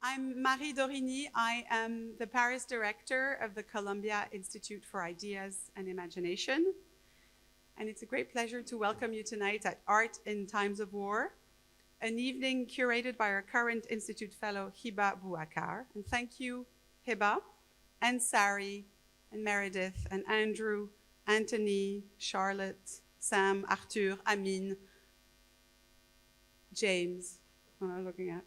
I'm Marie Dorigny. I am the Paris director of the Columbia Institute for Ideas and Imagination. And it's a great pleasure to welcome you tonight at Art in Times of War, an evening curated by our current Institute fellow, Hiba Bou Akar. And thank you, Hiba, and Sari, and Meredith, and Andrew, Anthony, Charlotte, Sam, Arthur, Amin, James, what am I looking at?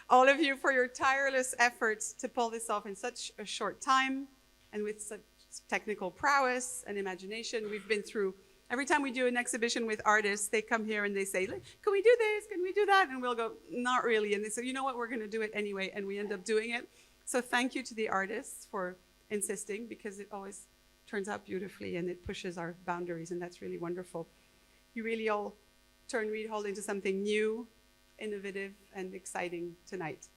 All of you for your tireless efforts to pull this off in such a short time and with such technical prowess and imagination. We've been through, every time we do an exhibition with artists, they come here and they say, can we do this? Can we do that? And we'll go, not really. And they say, you know what, we're going to do it anyway. And we end up doing it. So thank you to the artists for insisting, because it always turns out beautifully and it pushes our boundaries. And that's really wonderful. You really all turn Reed Hall into something new, innovative, and exciting tonight.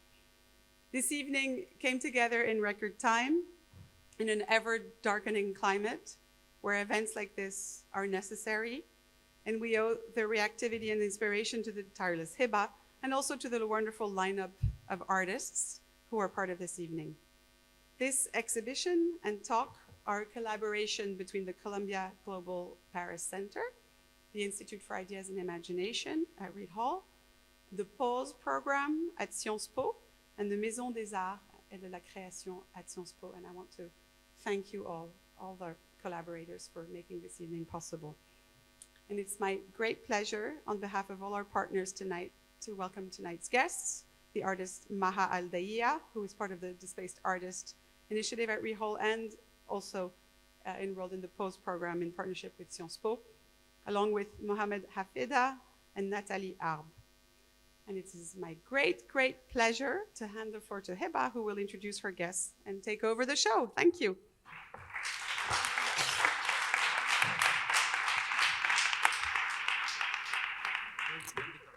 This evening came together in record time in an ever-darkening climate where events like this are necessary, and we owe the reactivity and inspiration to the tireless Hiba and also to the wonderful lineup of artists who are part of this evening. This exhibition and talk are a collaboration between the Columbia Global Paris Center, the Institute for Ideas and Imagination at Reed Hall, the Pause program at Sciences Po, and the Maison des Arts et de la Création at Sciences Po. And I want to thank you all the collaborators, for making this evening possible. And it's my great pleasure, on behalf of all our partners tonight, to welcome tonight's guests, the artist Maha Al-Daya, who is part of the Displaced Artist Initiative at Reed Hall and also enrolled in the Pause program in partnership with Sciences Po, along with Mohamad Hafeda and Nathalie Harb. And it is my great, great pleasure to hand the floor to Hiba, who will introduce her guests and take over the show. Thank you.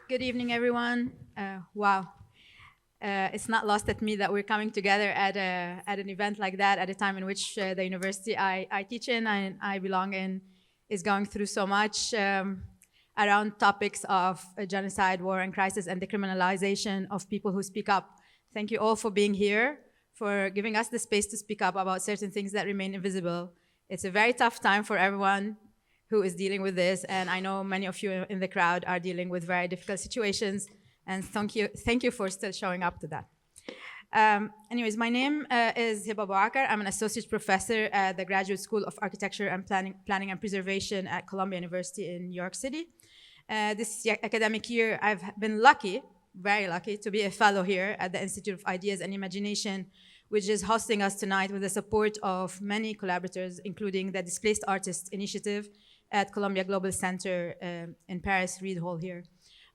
Good evening, everyone. Wow. It's not lost at me that we're coming together at an event like that at a time in which the university I teach in and I belong in is going through so much around topics of genocide, war, and crisis, and decriminalization of people who speak up. Thank you all for being here, for giving us the space to speak up about certain things that remain invisible. It's a very tough time for everyone who is dealing with this, and I know many of you in the crowd are dealing with very difficult situations, and thank you for still showing up to that. Anyways, my name is Hiba Bou Akar. I'm an associate professor at the Graduate School of Architecture and Planning and Preservation at Columbia University in New York City. This academic year, I've been lucky, very lucky, to be a fellow here at the Institute of Ideas and Imagination, which is hosting us tonight with the support of many collaborators, including the Displaced Artists Initiative at Columbia Global Center in Paris, Reed Hall here.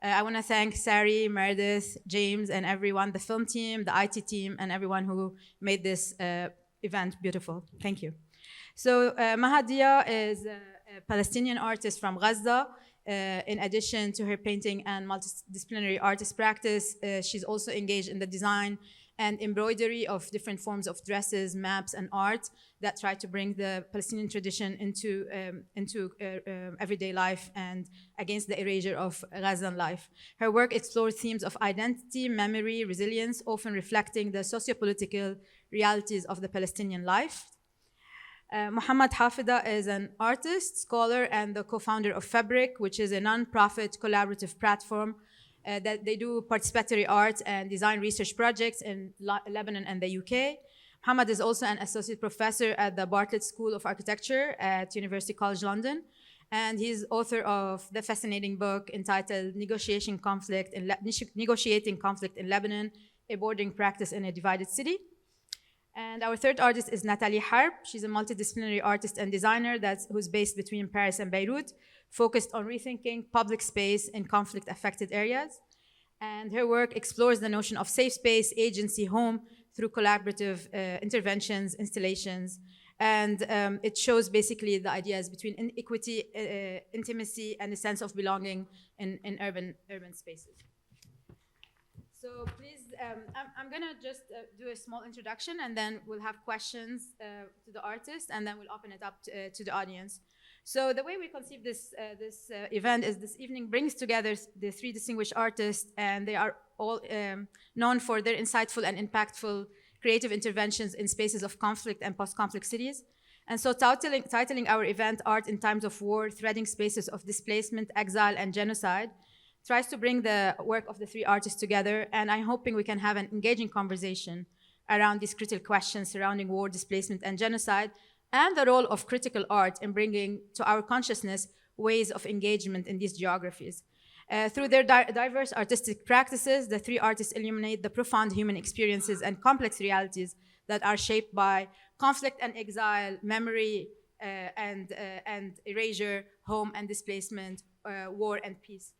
I want to thank Sari, Meredith, James, and everyone, the film team, the IT team, and everyone who made this event beautiful. Thank you. So Maha Al-Daya is a Palestinian artist from Gaza. In addition to her painting and multidisciplinary artist practice, she's also engaged in the design and embroidery of different forms of dresses, maps, and art that try to bring the Palestinian tradition into everyday life and against the erasure of Gazan life. Her work explores themes of identity, memory, resilience, often reflecting the socio-political realities of the Palestinian life. Mohamad Hafeda is an artist, scholar, and the co-founder of Fabric, which is a non-profit collaborative platform that they do participatory art and design research projects in Lebanon and the UK. Mohamad is also an associate professor at the Bartlett School of Architecture at University College London, and he's author of the fascinating book entitled Negotiating Conflict in Lebanon, A Bordering Practice in a Divided City. And our third artist is Nathalie Harb. She's a multidisciplinary artist and designer who's based between Paris and Beirut, focused on rethinking public space in conflict-affected areas. And her work explores the notion of safe space, agency, home through collaborative interventions, installations, and it shows basically the ideas between equity, intimacy, and a sense of belonging in urban spaces. So please, I'm gonna just do a small introduction, and then we'll have questions to the artist, and then we'll open it up to the audience. So the way we conceive this event is this evening brings together the three distinguished artists, and they are all known for their insightful and impactful creative interventions in spaces of conflict and post-conflict cities. And so titling our event Art in Times of War, Threading Spaces of Displacement, Exile, and Genocide, tries to bring the work of the three artists together, and I'm hoping we can have an engaging conversation around these critical questions surrounding war, displacement, and genocide, and the role of critical art in bringing to our consciousness ways of engagement in these geographies. Through their diverse artistic practices, the three artists illuminate the profound human experiences and complex realities that are shaped by conflict and exile, memory and erasure, home and displacement, war and peace.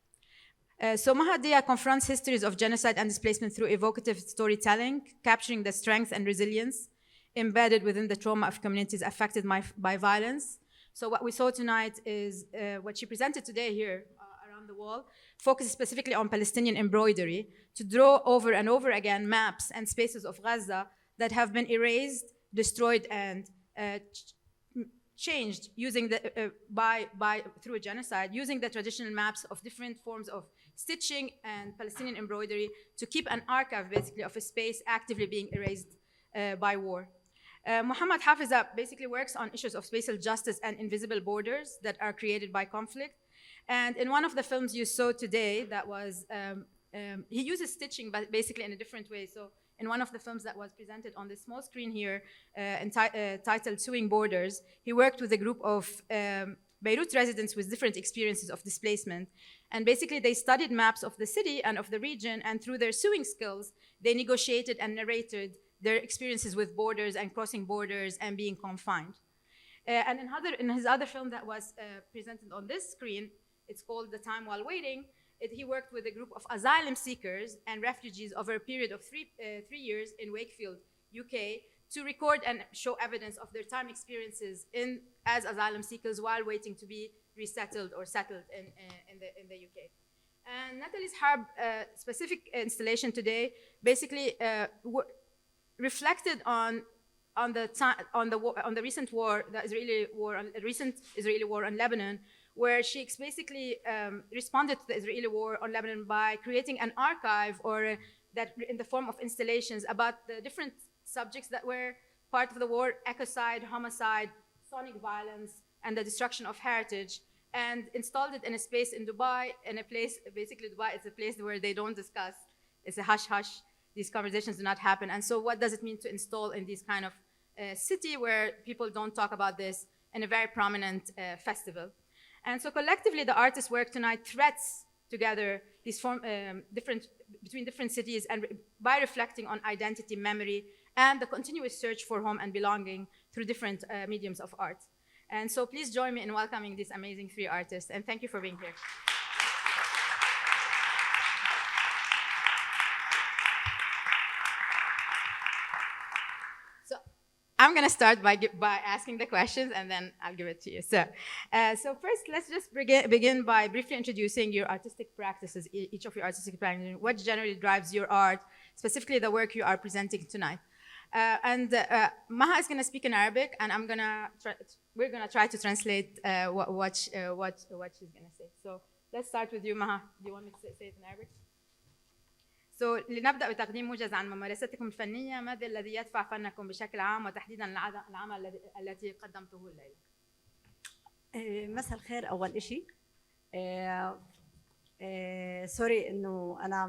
So Maha Al-Daya confronts histories of genocide and displacement through evocative storytelling, capturing the strength and resilience embedded within the trauma of communities affected by violence. So what we saw tonight is what she presented today here around the wall, focuses specifically on Palestinian embroidery to draw over and over again maps and spaces of Gaza that have been erased, destroyed, and changed using through a genocide, using the traditional maps of different forms of stitching and Palestinian embroidery to keep an archive, basically, of a space actively being erased by war. Mohamad Hafeda basically works on issues of spatial justice and invisible borders that are created by conflict. And in one of the films you saw today, that was, he uses stitching, but basically in a different way. So in one of the films that was presented on this small screen here, titled Sewing Borders, he worked with a group of Beirut residents with different experiences of displacement. And basically they studied maps of the city and of the region, and through their sewing skills, they negotiated and narrated their experiences with borders and crossing borders and being confined. And in his other film that was presented on this screen, it's called The Time While Waiting, he worked with a group of asylum seekers and refugees over a period of three years in Wakefield, UK, to record and show evidence of their time experiences as asylum seekers while waiting to be resettled or settled in the UK. And Nathalie Harb specific installation today basically reflected on the recent war, the recent Israeli war on Lebanon, where she basically responded to the Israeli war on Lebanon by creating an archive, or that in the form of installations about the different subjects that were part of the war: ecocide, homicide, sonic violence, and the destruction of heritage, and installed it in a space in Dubai, in a place, basically Dubai is a place where they don't discuss, it's a hush-hush, these conversations do not happen. And so what does it mean to install in this kind of city where people don't talk about this in a very prominent festival? And so collectively, the artists' work tonight threads together these between different cities, and by reflecting on identity, memory, and the continuous search for home and belonging through different mediums of art. And so please join me in welcoming these amazing three artists, and thank you for being here. I'm going to start by asking the questions, and then I'll give it to you. So first, let's just begin by briefly introducing your artistic practices, each of your artistic practices. What generally drives your art, specifically the work you are presenting tonight? Maha is going to speak in Arabic, and we're going to try to translate what she's going to say. So let's start with you, Maha. Do you want me to say it in Arabic? لنبدأ بتقديم موجز عن ممارستكم الفنية. ماذا الذي يدفع فنكم بشكل عام، وتحديدا العمل التي قدمته الليلة؟ مساء الخير. أول إشي سوري إنه أنا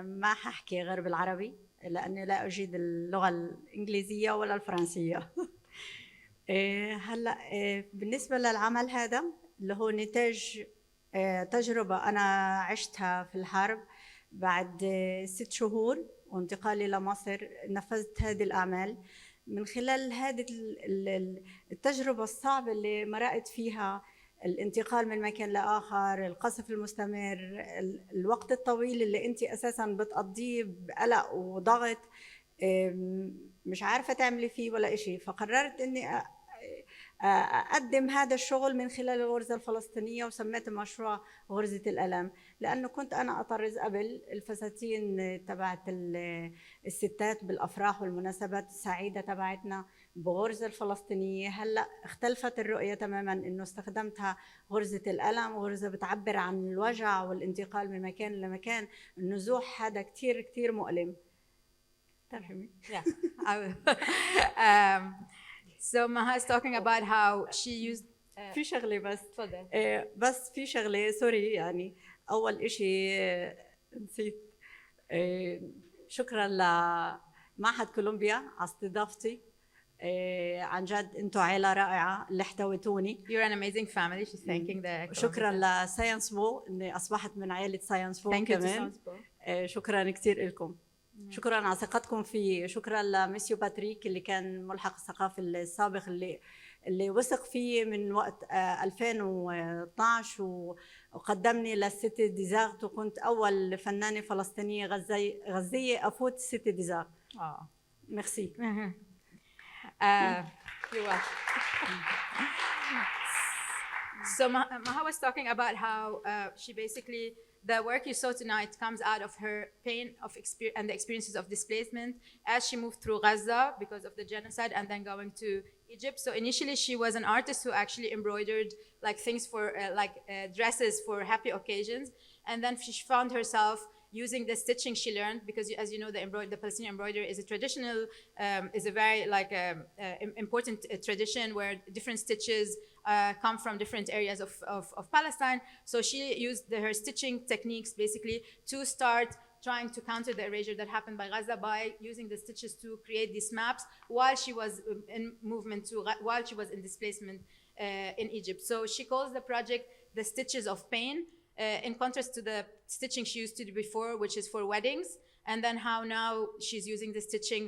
ما ححكي غير بالعربي، لأني لا أجيد اللغة الإنجليزية ولا الفرنسية. هلا بالنسبة للعمل هذا اللي هو نتاج تجربة أنا عشتها في الحرب. بعد 6 شهور وانتقالي لمصر نفذت هذه الأعمال. من خلال هذه التجربة الصعبة اللي مرقت فيها، الانتقال من مكان لآخر، القصف المستمر، الوقت الطويل اللي أنت أساساً بتقضيه بقلق وضغط، مش عارفة تعملي فيه ولا إشي، فقررت إني أقدم هذا الشغل من خلال الغرزة الفلسطينية، وسميت المشروع غرزة الألم، لأنه كنت أنا أطرز قبل الفساتين تبعت الستات بالأفراح والمناسبات السعيدة تبعتنا بغرزة الفلسطينية. هلأ اختلفت الرؤية تماماً، إنه استخدمتها غرزة الألم، غرزة بتعبر عن الوجع والانتقال من مكان لمكان. النزوح هذا كتير كتير مؤلم. ترجمي. Yeah, I will. So Maha is talking about how she used. في شغلة بس تفضل. بس في شغلة سوري، يعني أول إشي نسيت. شكرا لمعهد كولومبيا على استضافتي. عن جد انتم عائلة رائعة اللي احتويتوني. You're an amazing family. She's thanking the. شكرا لساينس بو اني اصبحت من عائلة ساينس بو Thank you to كمان. Science Bowl. شكرا كثير لكم. شكرا على ثقتكم في. شكرا لمسيو باتريك اللي كان ملحق الثقافي السابق، اللي وثق فيه من وقت 2012 وقدمني للسيتي ديزارت، وكنت اول فنانه فلسطينيه غزيه افوت السيتي ديزارت. ميرسي. You're welcome. So Maha was talking about how she basically, the work you saw tonight comes out of her pain of and the experiences of displacement as she moved through Gaza because of the genocide and then going to Egypt. So initially she was an artist who actually embroidered like things for dresses for happy occasions, and then she found herself using the stitching she learned, because as you know, the Palestinian embroidery is a traditional, is a very important tradition where different stitches come from different areas of Palestine. So she used her stitching techniques basically to start trying to counter the erasure that happened by Gaza by using the stitches to create these maps while she was in movement while she was in displacement in Egypt. So she calls the project The Stitches of Pain, in contrast to the stitching she used to do before, which is for weddings, and then how now she's using the stitching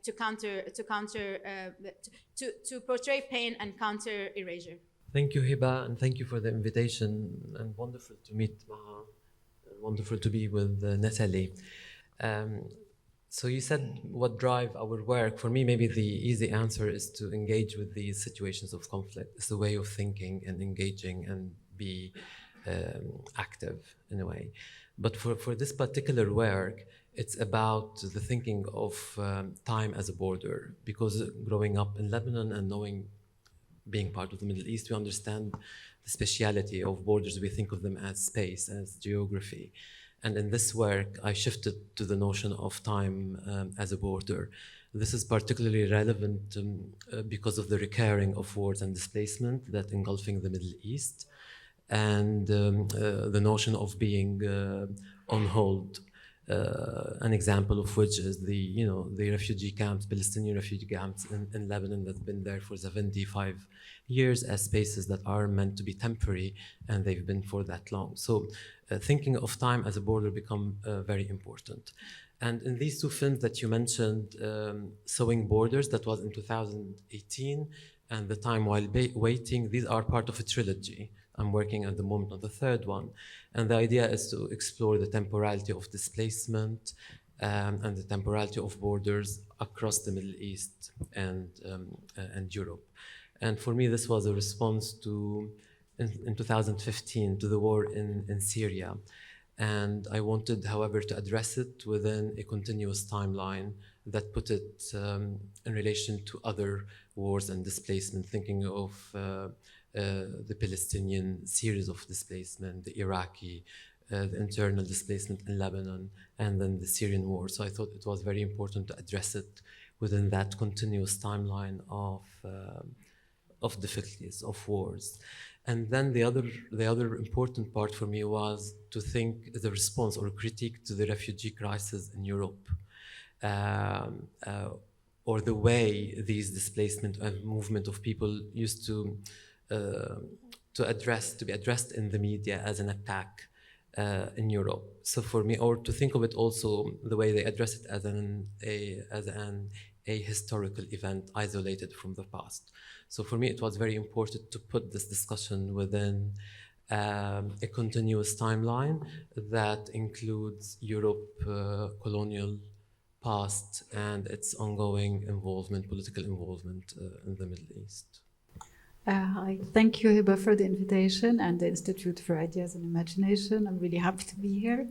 to portray pain and counter erasure. Thank you, Hiba, and thank you for the invitation, and wonderful to meet Maha, and wonderful to be with Nathalie. So you said what drive our work. For me, maybe the easy answer is to engage with these situations of conflict. It's a way of thinking and engaging and be active in a way. But for this particular work, it's about the thinking of time as a border, because growing up in Lebanon and being part of the Middle East, we understand the speciality of borders. We think of them as space, as geography. And in this work, I shifted to the notion of time as a border. This is particularly relevant because of the recurring of wars and displacement that engulfing the Middle East, and the notion of being on hold. An example of which is the refugee camps, Palestinian refugee camps in Lebanon that's been there for 75 years as spaces that are meant to be temporary, and they've been for that long. So thinking of time as a border become very important. And in these two films that you mentioned, Sewing Borders, that was in 2018, and The Time While Waiting, these are part of a trilogy. I'm working at the moment on the third one. And the idea is to explore the temporality of displacement and the temporality of borders across the Middle East and Europe. And for me, this was a response to, in 2015, to the war in Syria. And I wanted, however, to address it within a continuous timeline that put it in relation to other wars and displacement, thinking of the Palestinian series of displacement, the Iraqi, the internal displacement in Lebanon, and then the Syrian war. So I thought it was very important to address it within that continuous timeline of difficulties, of wars. And then the other important part for me was to think the response or critique to the refugee crisis in Europe, or the way these displacement and movement of people used to be addressed in the media as an attack in Europe. So for me, or to think of it also the way they address it as a historical event isolated from the past. So for me, it was very important to put this discussion within a continuous timeline that includes Europe, colonial past, and its ongoing involvement, political involvement in the Middle East. Hi, thank you, Hiba, for the invitation and the Institute for Ideas and Imagination. I'm really happy to be here.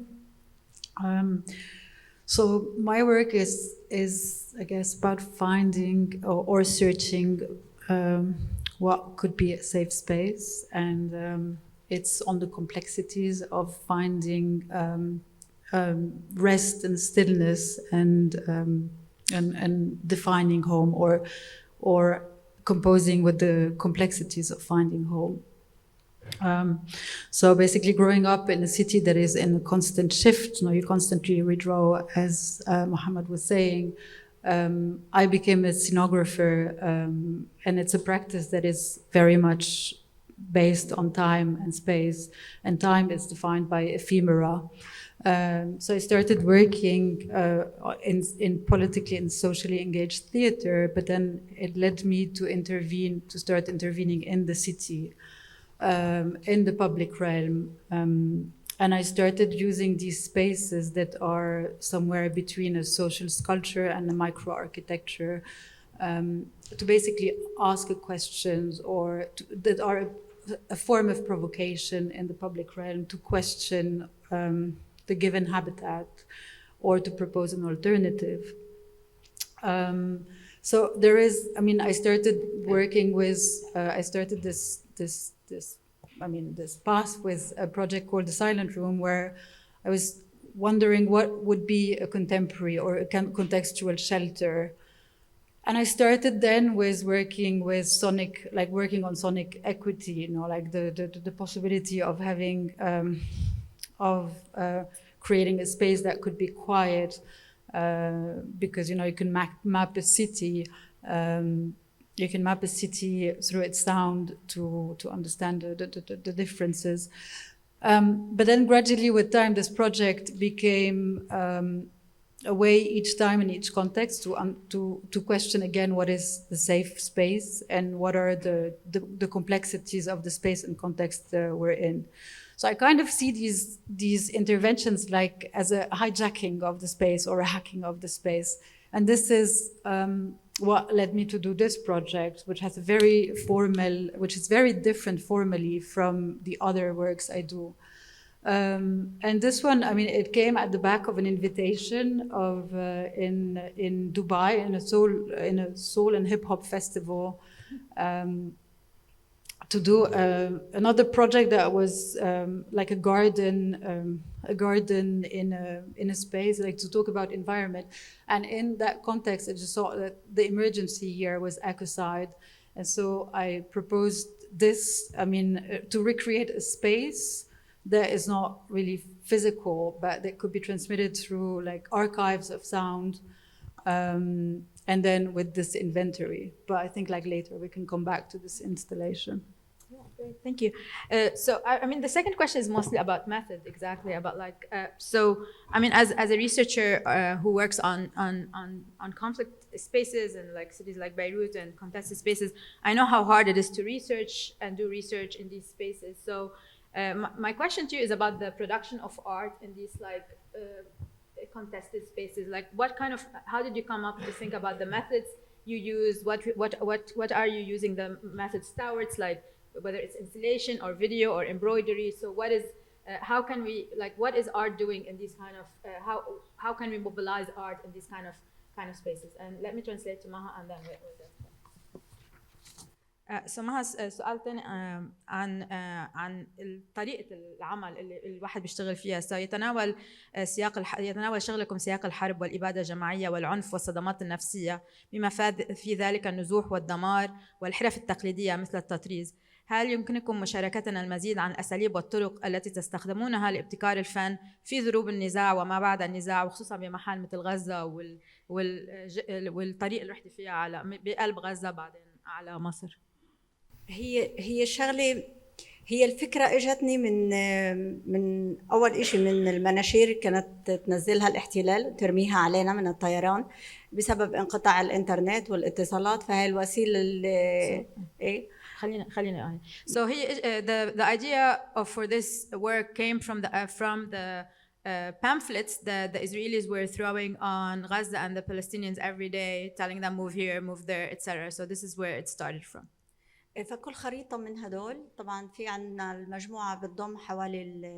So my work is I guess, about finding or searching what could be a safe space, and it's on the complexities of finding rest and stillness and defining home or composing with the complexities of finding home. So basically growing up in a city that is in a constant shift, you constantly redraw, as Mohamad was saying, I became a scenographer, and it's a practice that is very much based on time and space, and time is defined by ephemera. So I started working in politically and socially engaged theater, but then it led me to start intervening in the city, in the public realm. And I started using these spaces that are somewhere between a social sculpture and a microarchitecture, to basically ask questions that are a form of provocation in the public realm, to question the given habitat or to propose an alternative. So there is, I started working with, I started this path with a project called The Silent Room, where I was wondering what would be a contemporary or a contextual shelter. And I started then with working with working on sonic equity, like the possibility of having, creating a space that could be quiet, because you can map a city. You can map a city through its sound to understand the differences. But then gradually with time, this project became a way each time in each context to question again what is the safe space and what are the complexities of the space and context we're in. So I kind of see these interventions like as a hijacking of the space or a hacking of the space. And this is what led me to do this project, which is very different formally from the other works I do. And this one, it came at the back of an invitation of in Dubai in a soul and hip hop festival, to do another project that was like a garden in a space, like to talk about environment. And in that context, I just saw that the emergency here was ecocide. And so I proposed this, to recreate a space that is not really physical, but that could be transmitted through like archives of sound, and then with this inventory. But I think like later we can come back to this installation. Great, thank you. So, the second question is mostly about method, exactly about like. As a researcher who works on conflict spaces and like cities like Beirut and contested spaces, I know how hard it is to research and do research in these spaces. So, my question to you is about the production of art in these like contested spaces. Like, how did you come up to think about the methods you use? What are you using the methods towards? Like, whether it's installation or video or embroidery. So what is, how can we, what is art doing in these kind of, how can we mobilize art in these kind of spaces? And let me translate to Maha and then we'll So Maha سؤال تاني عن طريقة العمل اللي الواحد بيشتغل فيها. يتناول يتناول شغلكم سياق الحرب والإبادة الجماعية والعنف والصدمات النفسية بما في ذلك النزوح والدمار والحرف التقليدية مثل التطريز. هل يمكنكم مشاركتنا المزيد عن الأساليب والطرق التي تستخدمونها لابتكار الفن في ضروب النزاع وما بعد النزاع، وخصوصا بمحال مثل غزة والطريق اللي رحتي فيها على بقلب غزة بعدين على مصر؟ هي شغله، هي الفكره اجتني من اول شيء من المناشير كانت تنزلها الاحتلال وترميها علينا من الطيران بسبب انقطاع الانترنت والاتصالات. فهي الوسيله اللي خلينا So the idea for this work came from the pamphlets that the Israelis were throwing on Gaza and the Palestinians every day, telling them move here, move there, etc. So this is where it started from. فكل خريطة من هدول طبعا في عنا المجموعة بتضم حوالي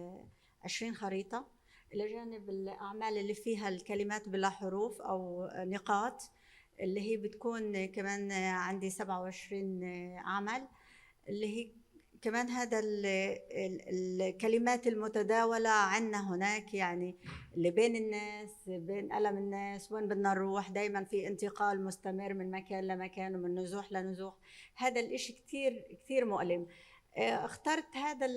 20 خريطة، إلى جانب الأعمال اللي فيها الكلمات بلا حروف أو نقاط اللي هي بتكون كمان عندي 27 عمل، اللي هي كمان هذا الكلمات المتداولة عنا هناك، يعني اللي بين الناس، بين ألم الناس، وين بدنا نروح، دايما في انتقال مستمر من مكان لمكان ومن نزوح لنزوح. هذا الإشي كتير كتير مؤلم. اخترت هذا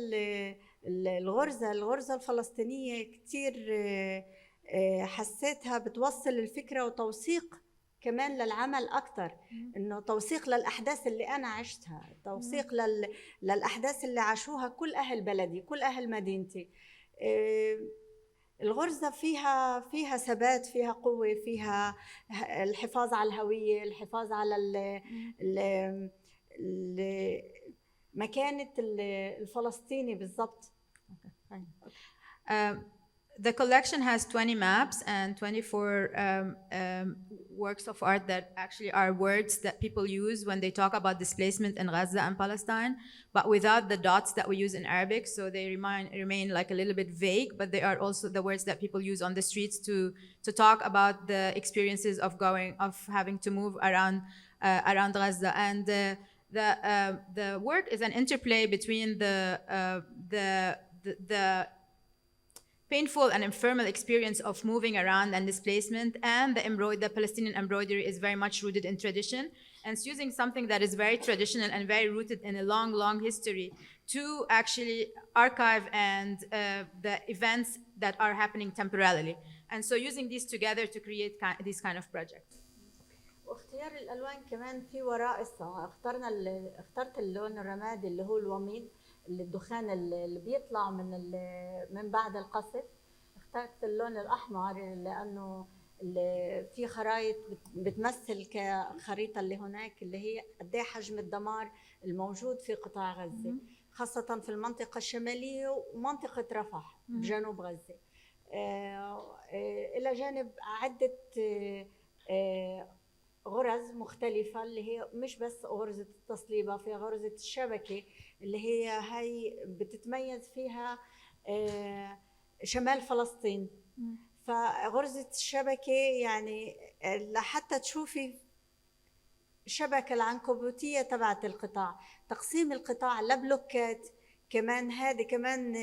الغرزة الفلسطينية كتير، حسيتها بتوصل الفكرة وتوثيق كمان للعمل أكتر، إنه توثيق للأحداث اللي أنا عشتها، توثيق للأحداث اللي عاشوها كل أهل بلدي، كل أهل مدينتي. الغرزة فيها ثبات، فيها قوة، فيها الحفاظ على الهوية، الحفاظ على مكانة الفلسطيني بالضبط. The collection has 20 maps and 24 works of art that actually are words that people use when they talk about displacement in Gaza and Palestine, but without the dots that we use in Arabic. So they remain like a little bit vague, but they are also the words that people use on the streets to talk about the experiences of having to move around Gaza. And the work is an interplay between the painful and ephemeral experience of moving around and displacement, and the Palestinian embroidery is very much rooted in tradition, and it's using something that is very traditional and very rooted in a long, long history to actually archive and the events that are happening temporarily. And so using these together to create these kind of projects. واختيار الألوان كمان في ورائصة. اخترت اللون الرمادي اللي هو الوميض، اللي الدخان اللي بيطلع من بعد القصف. اخترت اللون الأحمر لأنه في خرائط بتمثل كخريطة اللي هناك اللي هي قد ايه حجم الدمار الموجود في قطاع غزة، خاصة في المنطقة الشمالية ومنطقة رفح بجنوب غزة. إلى جانب عدة غرز مختلفة اللي هي مش بس غرزة التصليبة، في غرزة الشبكة اللي هي بتتميز فيها شمال فلسطين. فغرزة الشبكة يعني لحتى تشوفي الشبكة العنكبوتية تبعت القطاع، تقسيم القطاع لبلوكات كمان، هذه كمان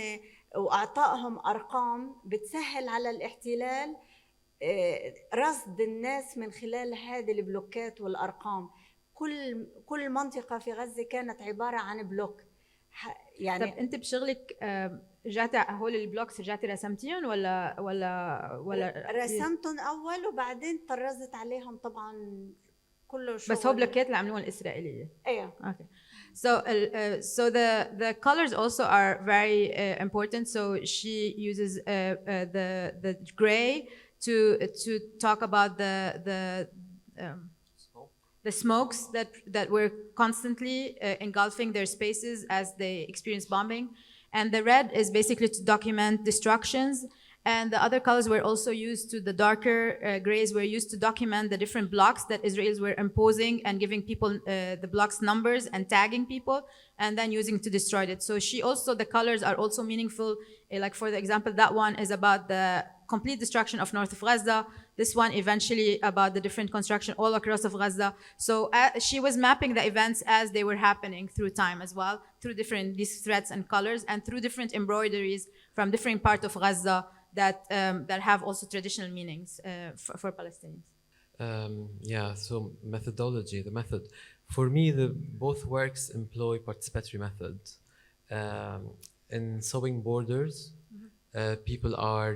وأعطائهم أرقام بتسهل على الاحتلال رصد الناس من خلال هذه البلوكات والأرقام. كل منطقة في غزة كانت عبارة عن بلوك. يعني طب أنت بشغلك رجعتي هول البلوكس رجعتي رسمتيهم ولا رسمتهم أول وبعدين طرزت عليهم طبعا كله شغل. بس هو بلوكات اللي عملوها الإسرائيلية. أيوة. Okay. So the colors also are very important. So she uses the gray to talk about the smokes that were constantly engulfing their spaces as they experienced bombing, and the red is basically to document destructions, and the other colors were also used the darker grays were used to document the different blocks that Israelis were imposing and giving people the blocks numbers and tagging people and then using to destroy it. So the colors are also meaningful. Like for the example, that one is about the complete destruction of north of Gaza. This one eventually about the different construction all across of Gaza. So she was mapping the events as they were happening through time as well, through these threads and colors, and through different embroideries from different parts of Gaza that have also traditional meanings for Palestinians. So methodology, the method. For me, both works employ participatory method. In sewing borders, people are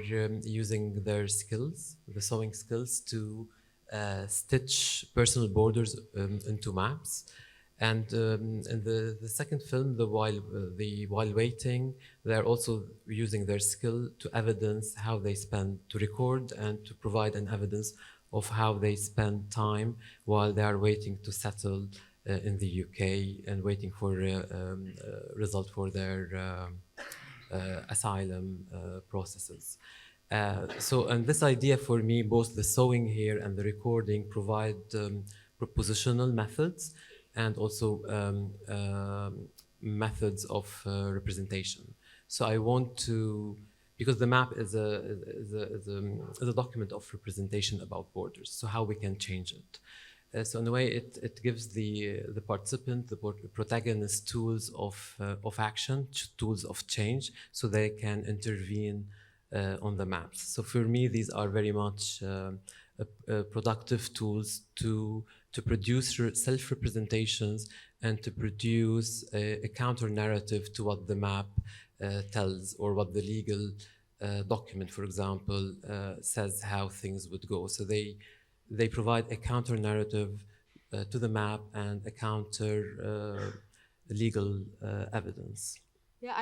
using their skills, the sewing skills, to stitch personal borders into maps. And in the second film, while waiting, they're also using their skill to evidence how they to record and to provide an evidence of how they spend time while they are waiting to settle in the UK and waiting for result for their asylum processes. And this idea for me, both the sewing here and the recording provide propositional methods and also methods of representation. So I want to, because the map is a document of representation about borders, so how we can change it. So in a way, it gives the participant, the protagonist, tools of action, tools of change, so they can intervene on the maps. So for me, these are very much productive tools to produce self-representations and to produce a counter-narrative to what the map tells, or what the legal document, for example, says how things would go. So they provide a counter-narrative to the map and a counter legal evidence. Yeah,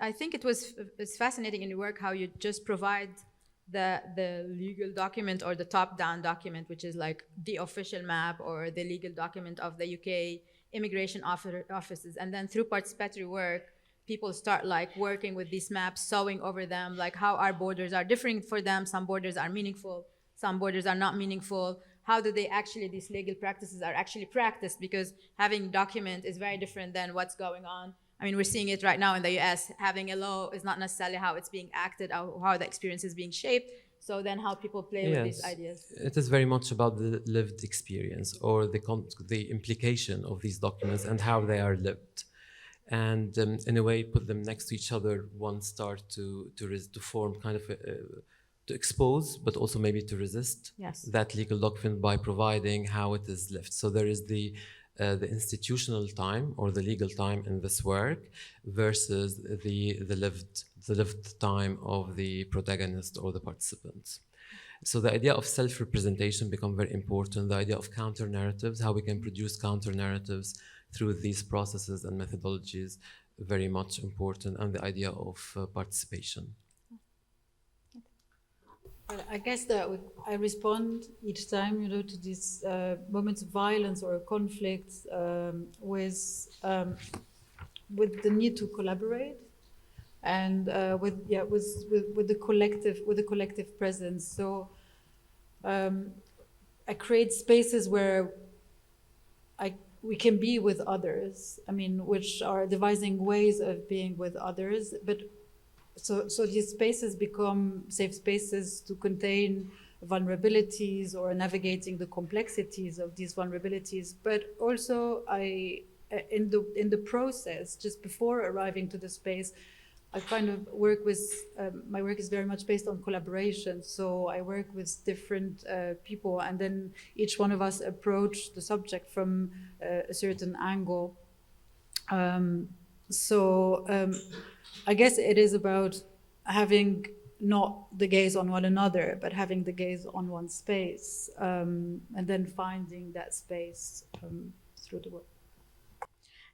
I think it's fascinating in your work how you just provide the legal document or the top-down document, which is like the official map or the legal document of the UK immigration offices, and then through participatory work, people start like working with these maps, sewing over them, like how our borders are different for them. Some borders are meaningful, some borders are not meaningful. How do they actually, these legal practices are actually practiced? Because having document is very different than what's going on. I mean, we're seeing it right now in the US. Having a law is not necessarily how it's being acted, or how the experience is being shaped. So then how people play with these ideas. It is very much about the lived experience, or the implication of these documents and how they are lived. And in a way, put them next to each other, one start to form kind of to expose, but also maybe to resist that legal document by providing how it is lived. So there is the institutional time or the legal time in this work versus the lived time of the protagonist or the participants. So the idea of self-representation become very important. The idea of counter-narratives, how we can produce counter-narratives through these processes and methodologies, very much important, and the idea of participation. I guess that I respond each time, to these moments of violence or conflict with the need to collaborate, and with the collective presence. So I create spaces where we can be with others. I mean, which are devising ways of being with others, but. So these spaces become safe spaces to contain vulnerabilities or navigating the complexities of these vulnerabilities. But also, in the process, just before arriving to the space, I kind of work with. My work is very much based on collaboration. So I work with different people, and then each one of us approach the subject from a certain angle. I guess it is about having not the gaze on one another, but having the gaze on one space, and then finding that space through the work.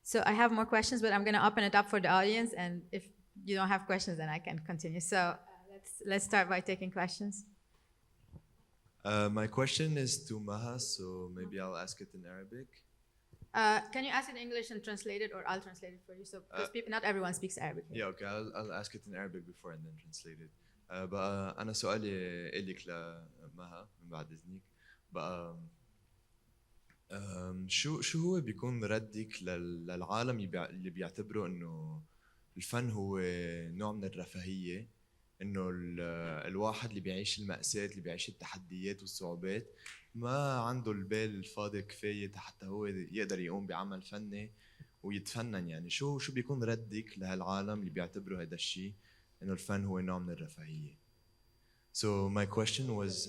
So I have more questions, but I'm going to open it up for the audience, and if you don't have questions, then I can continue. So let's start by taking questions. My question is to Maha, so maybe I'll ask it in Arabic. Can you ask it in English and translate it, or I'll translate it for you? So because not everyone speaks Arabic. Yeah, okay. I'll ask it in Arabic before and then translate it. بقى أنا سؤالي إليك لمها من بعد إذنك. بقى شو هو بيكون ردك للعالم اللي بيعتبروا إنه الفن هو نوع من الرفاهية، إنه الواحد اللي بيعيش المأساة، اللي بيعيش التحديات والصعوبات، ما عنده البال الفاضي كفاية حتى هو يقدر يقوم بعمل فني ويتفنن. يعني شو بيكون ردك لهالعالم اللي بيعتبروا هذا الشيء إنه الفن هو نوع من الرفاهية؟ So my question was,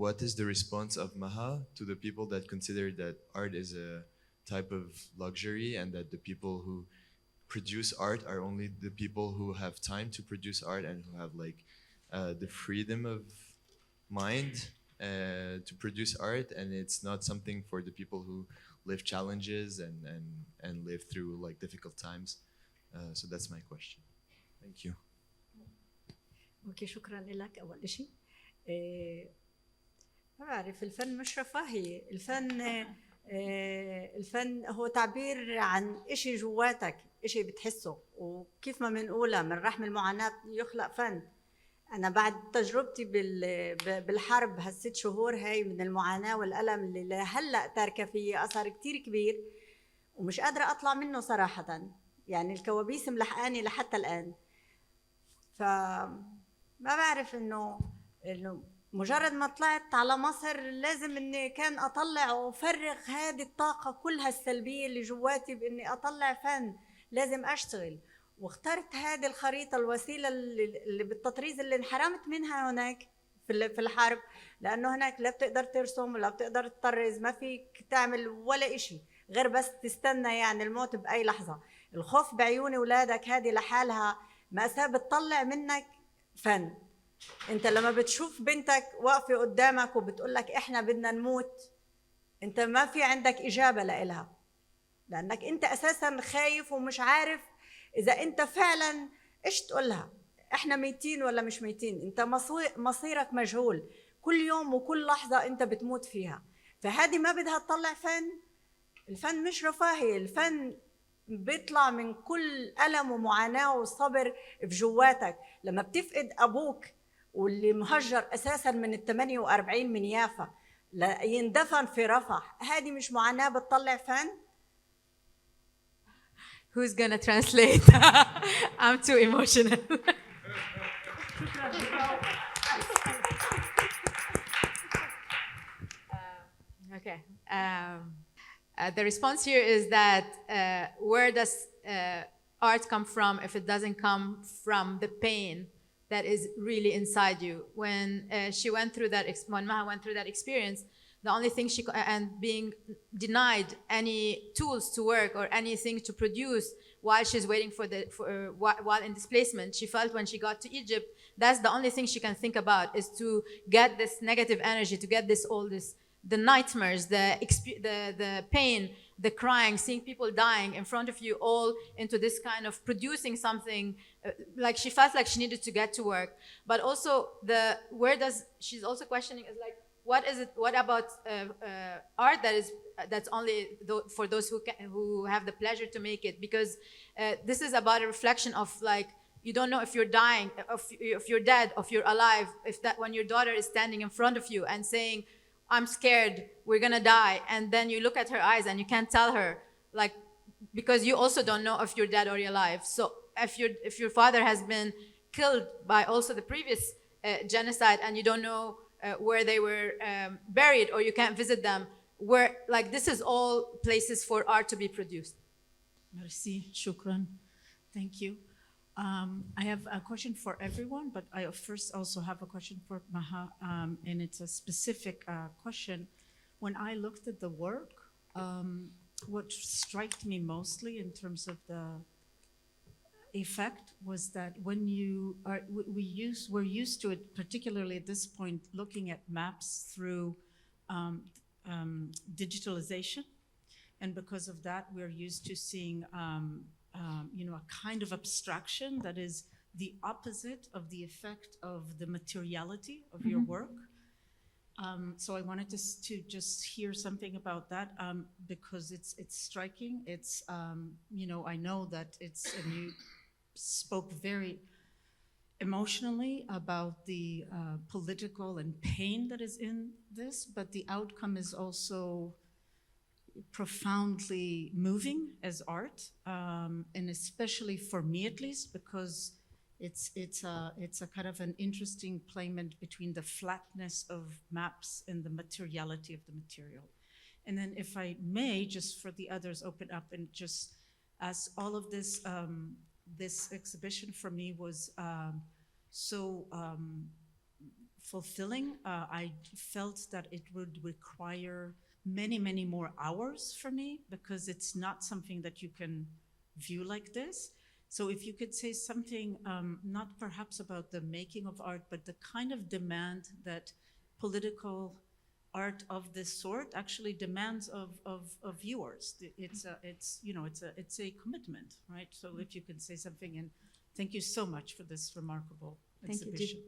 what is the response of Maha to the people that consider that art is a type of luxury, and that the people who produce art are only the people who have time to produce art and who have like the freedom of mind to produce art, and it's not something for the people who live challenges and live through like difficult times. So that's my question. Thank you. اوكي، شكرا لك. اول شيء ما بعرف، الفن مش رفاهية. الفن هو تعبير عن إشي جواتك، إشي بتحسه، وكيف ما بنقولها من رحم المعاناة يخلق فن. أنا بعد تجربتي بالحرب هال6 شهور هاي من المعاناة والألم اللي هلأ تاركة فيه أثر كتير كبير ومش قادرة أطلع منه صراحة، يعني الكوابيس ملحقاني لحتى الآن. فما بعرف إنه مجرد ما طلعت على مصر لازم إني كان أطلع وأفرغ هذه الطاقة كلها السلبية اللي جواتي بإني أطلع فن، لازم أشتغل. واخترت هذه الخريطة الوسيلة اللي بالتطريز اللي انحرمت منها هناك في الحرب، لأنه هناك لا بتقدر ترسم ولا بتقدر تطرز، ما فيك تعمل ولا إشي غير بس تستنى يعني الموت بأي لحظة. الخوف بعيون أولادك هذه لحالها مأساة بتطلع منك فن. انت لما بتشوف بنتك واقفة قدامك وبتقولك احنا بدنا نموت، انت ما في عندك إجابة لإلها، لأنك انت أساساً خايف ومش عارف إذا انت فعلاً ايش تقولها، احنا ميتين ولا مش ميتين. انت مصيرك مجهول، كل يوم وكل لحظة انت بتموت فيها. فهذه ما بدها تطلع فن. الفن مش رفاهية، الفن بيطلع من كل ألم ومعاناة وصبر في جواتك. لما بتفقد أبوك واللي مهجر أساساً من 48 من يافا يندفن في رفح، هذه مش معاناة بتطلع فن؟ Who's gonna translate? I'm too emotional. Okay. The response here is that where does art come from if it doesn't come from the pain that is really inside you? When she went through that, when Maha went through that experience, the only thing and being denied any tools to work or anything to produce while she's waiting while in displacement, she felt when she got to Egypt, that's the only thing she can think about, is to get this negative energy, to get the nightmares, the pain, the crying, seeing people dying in front of you, all into this kind of producing something. Like she felt like she needed to get to work. But also she's also questioning is like, what about art that's only for those who have the pleasure to make it? Because this is about a reflection of like, you don't know if you're dying, if you're dead, if you're alive, when your daughter is standing in front of you and saying, I'm scared, we're gonna die. And then you look at her eyes and you can't tell her, like, because you also don't know if you're dead or you're alive. So if your father has been killed by also the previous genocide and you don't know where they were buried, or you can't visit them, like this is all places for art to be produced. Merci, shukran. Thank you. I have a question for everyone, but I first also have a question for Maha, and it's a specific question. When I looked at the work, what struck me mostly in terms of the effect was that when we're used to it, particularly at this point, looking at maps through digitalization, and because of that, we're used to seeing a kind of abstraction that is the opposite of the effect of the materiality of your work. So I wanted to just hear something about that because it's striking. It's I know that and you spoke very emotionally about the political and pain that is in this, but the outcome is also profoundly moving as art, and especially for me at least, because it's a kind of an interesting playment between the flatness of maps and the materiality of the material. And then if I may, just for the others, open up and just ask all of this, this exhibition for me was so fulfilling. I felt that it would require many, many more hours for me, because it's not something that you can view like this. So if you could say something, not perhaps about the making of art, but the kind of demand that political art of this sort actually demands of viewers. It's a commitment, right? So if you could say something, and thank you so much for this remarkable exhibition.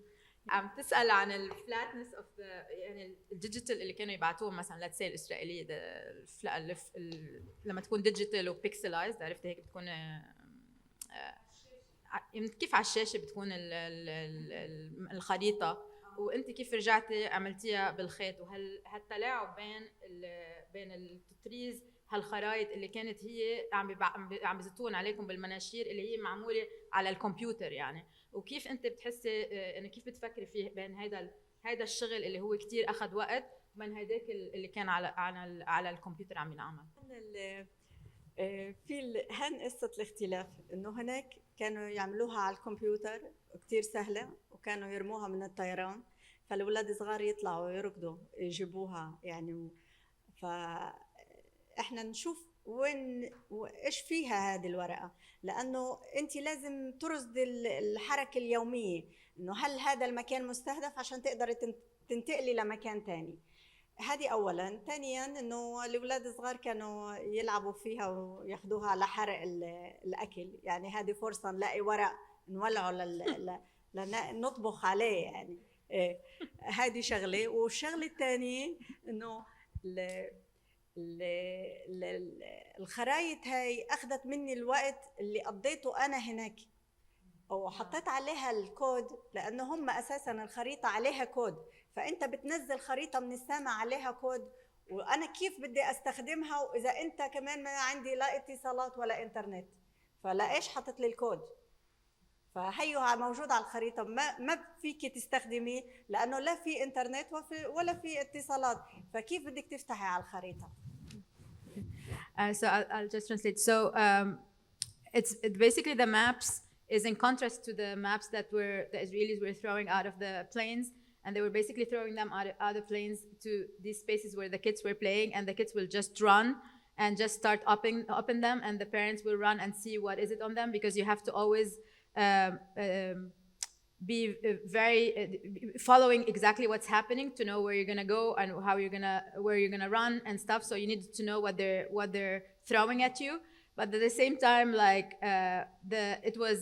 عم تسأل عن الفلاتنس اوف يعني الديجيتال اللي كانوا يبعتوه مثلا let's say الإسرائيلية لما تكون ديجيتال وبيكسلايزد، عرفت هيك بتكون كيف على الشاشه بتكون الخريطه، وانت كيف رجعتي عملتيها بالخيط، وهل هالتلاعب بين التطريز هالخرايط اللي كانت هي عم بزتون عليكم بالمناشير اللي هي معموله على الكمبيوتر يعني، وكيف انت بتحسي انه كيف بتفكري فيه بين هذا الشغل اللي هو كتير اخذ وقت وبين هداك اللي كان على الكمبيوتر عم ينعمل؟ هن قصة الاختلاف انه هناك كانوا يعملوها على الكمبيوتر كتير سهلة، وكانوا يرموها من الطيران، فالولاد صغار يطلعوا يركضوا يجيبوها يعني. فاحنا نشوف وين وايش فيها هذه الورقة، لانه انت لازم ترصدي الحركة اليومية، انه هل هذا المكان مستهدف عشان تقدري تنتقلي لمكان تاني. هذه اولا. ثانيا انه الاولاد الصغار كانوا يلعبوا فيها وياخذوها على حرق الاكل، يعني هذه فرصه نلاقي ورق نولعه لنطبخ عليه يعني. هذه شغله. والشغله الثانيه انه الخرايط هاي اخذت مني الوقت اللي قضيته انا هناك، وحطيت عليها الكود، لانه هم اساسا الخريطه عليها كود، فانت بتنزل خريطه من السماء عليها كود، وانا كيف بدي استخدمها واذا انت كمان ما عندي لا اتصالات ولا انترنت، فلا ايش حطت لي الكود؟ فهيها موجود على الخريطه، ما فيك تستخدميه لانه لا في انترنت ولا في اتصالات، فكيف بدك تفتحي على الخريطه؟ So I'll just translate. So it's basically the maps is in contrast to the maps that the Israelis were throwing out of the planes, and they were basically throwing them out of planes to these spaces where the kids were playing, and the kids will just run and just start upping them, and the parents will run and see what is it on them, because you have to always be very following exactly what's happening to know where you're gonna go and where you're gonna run and stuff. So you need to know what they're throwing at you. But at the same time, like it was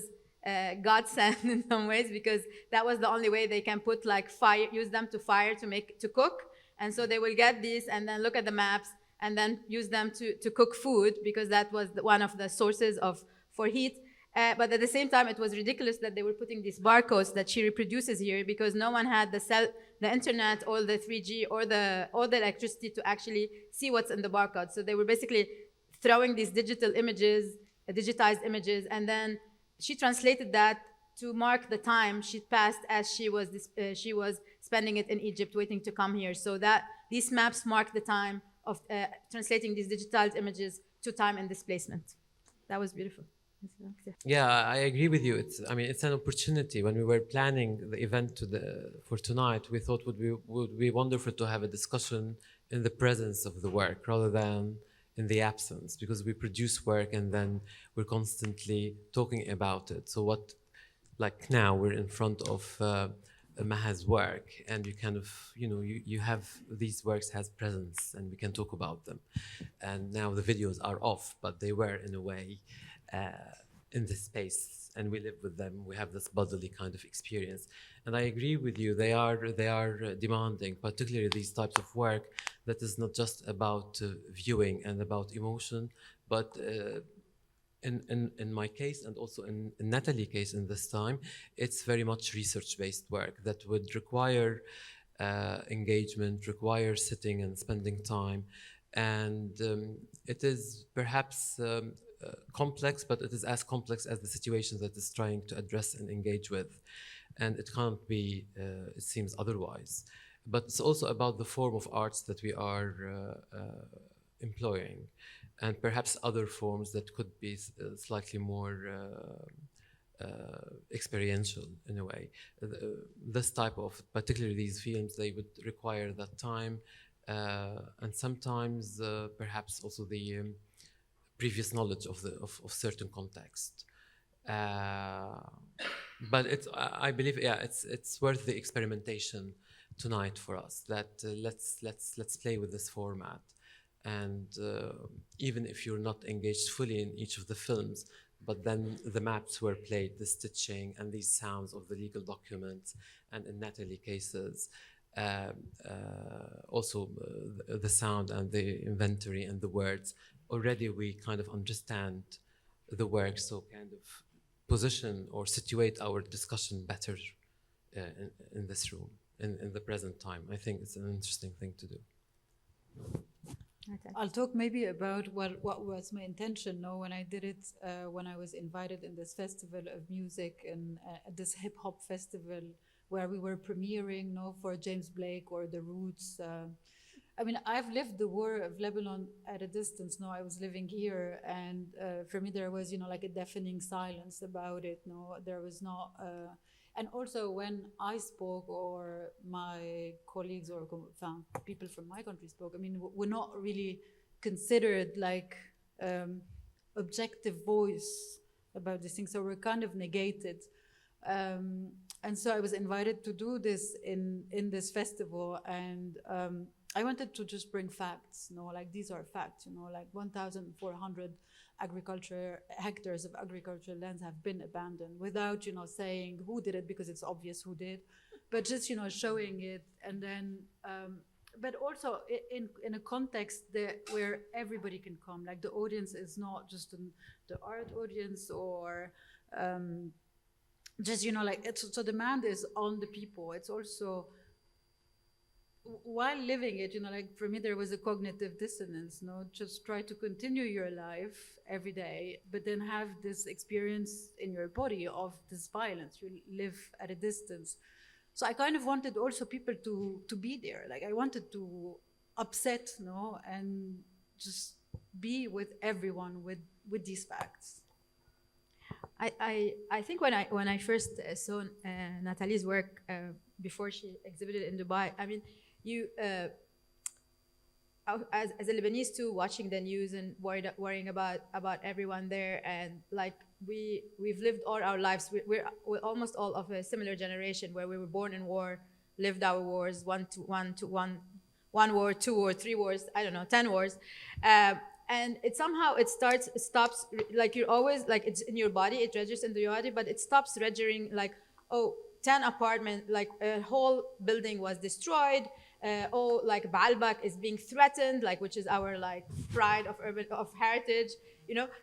godsend in some ways, because that was the only way they can put like fire, use them to cook. And so they will get these and then look at the maps and then use them to cook food, because that was one of the sources for heat. But at the same time, it was ridiculous that they were putting these barcodes that she reproduces here, because no one had the internet or the 3G or the electricity to actually see what's in the barcode. So they were basically throwing these digitized images, and then she translated that to mark the time she passed as she was spending it in Egypt, waiting to come here. So that these maps mark the time of translating these digitized images to time and displacement. That was beautiful. Yeah, I agree with you. It's an opportunity. When we were planning the event for tonight, we thought would be wonderful to have a discussion in the presence of the work rather than in the absence, because we produce work and then we're constantly talking about it. So like now we're in front of Maha's work, and you kind of, you have these works has presence and we can talk about them. And now the videos are off, but they were in a way in the space, and we live with them. We have this bodily kind of experience. And I agree with you, they are demanding, particularly these types of work that is not just about viewing and about emotion, but in my case and also in Nathalie's case in this time, it's very much research-based work that would require engagement, require sitting and spending time. And it is perhaps complex, but it is as complex as the situations that it's trying to address and engage with. And it can't be, it seems otherwise. But it's also about the form of arts that we are employing, and perhaps other forms that could be slightly more experiential in a way. This type of, particularly these films, they would require that time, and sometimes perhaps also the previous knowledge of certain context. But I believe, it's worth the experimentation tonight for us. That let's play with this format, and even if you're not engaged fully in each of the films, but then the maps were played, the stitching and these sounds of the legal documents, and in Nathalie cases, also the sound and the inventory and the words. Already we kind of understand the work, so kind of position or situate our discussion better in this room, in the present time. I think it's an interesting thing to do. I'll talk maybe about what was my intention, when I did it, when I was invited in this festival of music and this hip hop festival where we were premiering, for James Blake or The Roots. I mean, I've lived the war of Lebanon at a distance. I was living here, and for me there was, like a deafening silence about it. There was not. And also when I spoke, or my colleagues or people from my country spoke, I mean, we're not really considered like objective voice about this thing. So we're kind of negated. And so I was invited to do this in this festival, and I wanted to just bring facts, like these are facts, like 1,400 hectares of agricultural lands have been abandoned without, saying who did it, because it's obvious who did, but just, showing it. And then, but also in a context where everybody can come, like the audience is not just the art audience or just, so demand is on the people. It's also, while living it, like for me, there was a cognitive dissonance, just try to continue your life every day, but then have this experience in your body of this violence. You live at a distance. So I kind of wanted also people to be there. Like I wanted to upset, and just be with everyone with these facts. I think when I first saw Nathalie's work before she exhibited in Dubai, I mean, you, as a Lebanese too, watching the news and worrying about everyone there, and like we've lived all our lives. We're almost all of a similar generation where we were born in war, lived our wars, one war, 2 or 3 wars, I don't know, 10 wars, and it somehow stops. Like you're always like it's in your body, it registers in your body, but it stops registering like 10 apartment, like a whole building was destroyed. Like Baalbek is being threatened, like which is our like pride of heritage,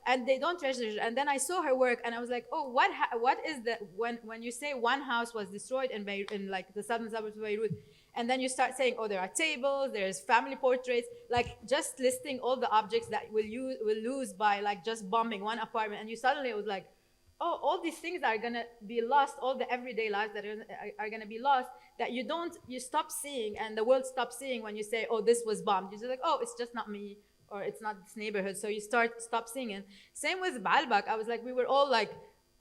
and they don't register. And then I saw her work, and I was like, what is the when you say one house was destroyed in like the southern suburbs of Beirut, and then you start saying, there are tables, there's family portraits, like just listing all the objects that will lose by like just bombing one apartment, and you suddenly it was like, all these things are gonna be lost, all the everyday lives that are gonna be lost, that you stop seeing, and the world stops seeing when you say, this was bombed. You're just like, it's just not me, or it's not this neighborhood. So you stop seeing it. Same with Baalbek. I was like, we were all like,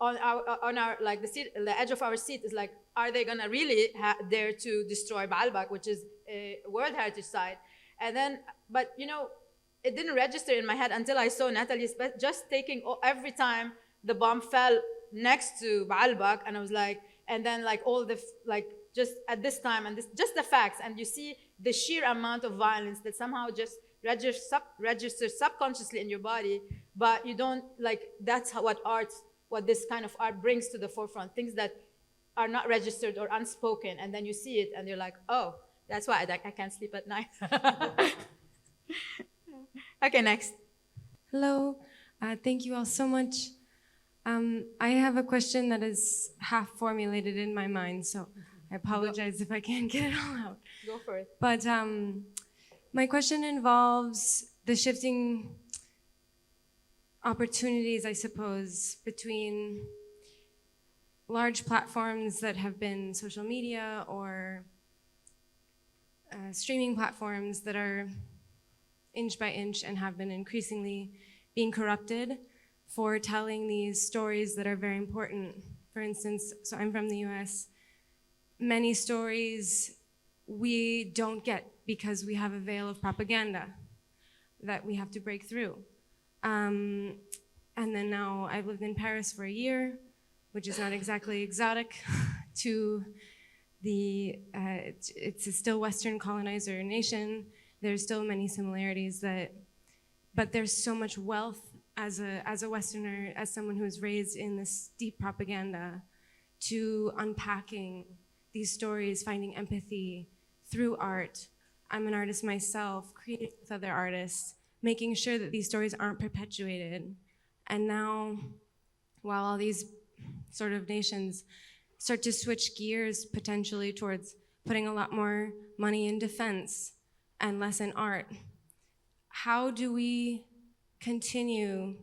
on our like the edge of our seat is like, are they gonna really dare to destroy Baalbek, which is a World Heritage Site? And then, but it didn't register in my head until I saw Nathalie just taking every time the bomb fell next to Baalbek, and I was like, and then like all the like just at this time, and just the facts, and you see the sheer amount of violence that somehow just registers subconsciously in your body, but you don't like. That's what this kind of art brings to the forefront, things that are not registered or unspoken, and then you see it, and you're like, that's why I can't sleep at night. Okay, next. Hello, thank you all so much. I have a question that is half formulated in my mind, so I apologize if I can't get it all out. Go for it. But my question involves the shifting opportunities, I suppose, between large platforms that have been social media or streaming platforms that are inch by inch and have been increasingly being corrupted for telling these stories that are very important. For instance, so I'm from the US, many stories we don't get because we have a veil of propaganda that we have to break through. And then now I've lived in Paris for a year, which is not exactly exotic to it's a still Western colonizer nation. There's still many similarities but there's so much wealth as a Westerner, as someone who was raised in this deep propaganda, to unpacking these stories, finding empathy through art. I'm an artist myself, creating with other artists, making sure that these stories aren't perpetuated. And now, while all these sort of nations start to switch gears potentially towards putting a lot more money in defense and less in art, how do we continue